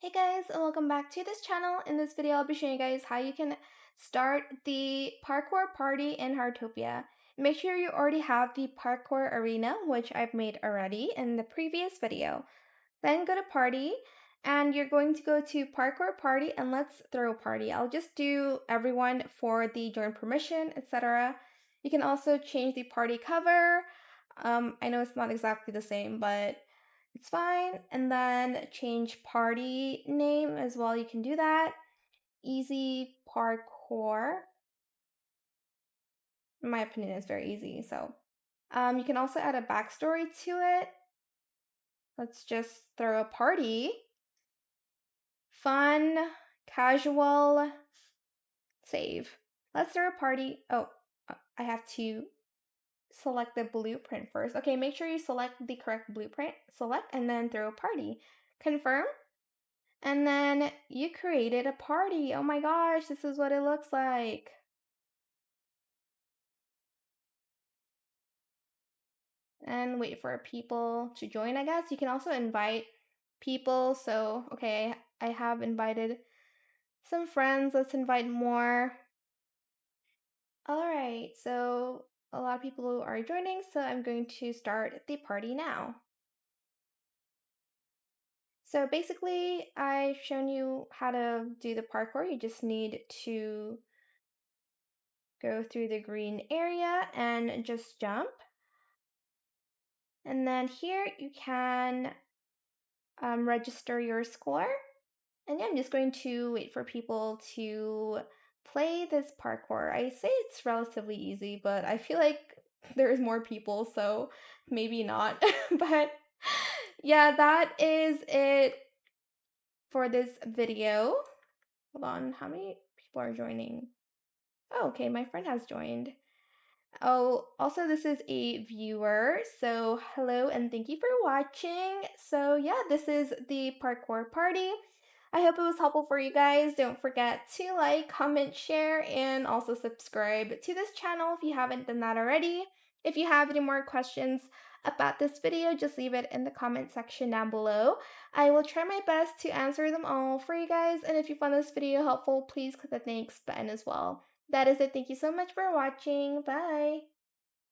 Hey guys, and welcome back to this channel. In this video, I'll be showing you guys how you can start the parkour party in Heartopia. Make sure you already have the parkour arena, which I've made already in the previous video. Then go to party, and you're going to go to parkour party and let's throw party. I'll just do everyone for the join permission, etc. You can also change the party cover. I know it's not exactly the same, but it's fine. And then change party name as well. You can do that. Easy parkour. In my opinion, it's very easy. So you can also add a backstory to it. Let's just throw a party. Fun, casual, save. Let's throw a party. Oh, I have to select the blueprint first. Okay, make sure you select the correct blueprint. Select and then throw a party. Confirm. And then you created a party. Oh my gosh, this is what it looks like. And wait for people to join, I guess. You can also invite people. So, okay, I have invited some friends. Let's invite more. All right, so a lot of people are joining, so I'm going to start the party now. So basically, I've shown you how to do the parkour. You just need to go through the green area and just jump. And then here you can register your score. And yeah, I'm just going to wait for people to play this parkour. I say it's relatively easy, but I feel like there's more people, so maybe not. But yeah, that is it for this video. Hold on, how many people are joining? Oh, okay, my friend has joined. Oh, also this is a viewer, so hello and thank you for watching. So yeah, this is the parkour party. I hope it was helpful for you guys. Don't forget to like, comment, share, and also subscribe to this channel if you haven't done that already. If you have any more questions about this video, just leave it in the comment section down below. I will try my best to answer them all for you guys, and if you found this video helpful, please click the thanks button as well. That is it. Thank you so much for watching. Bye.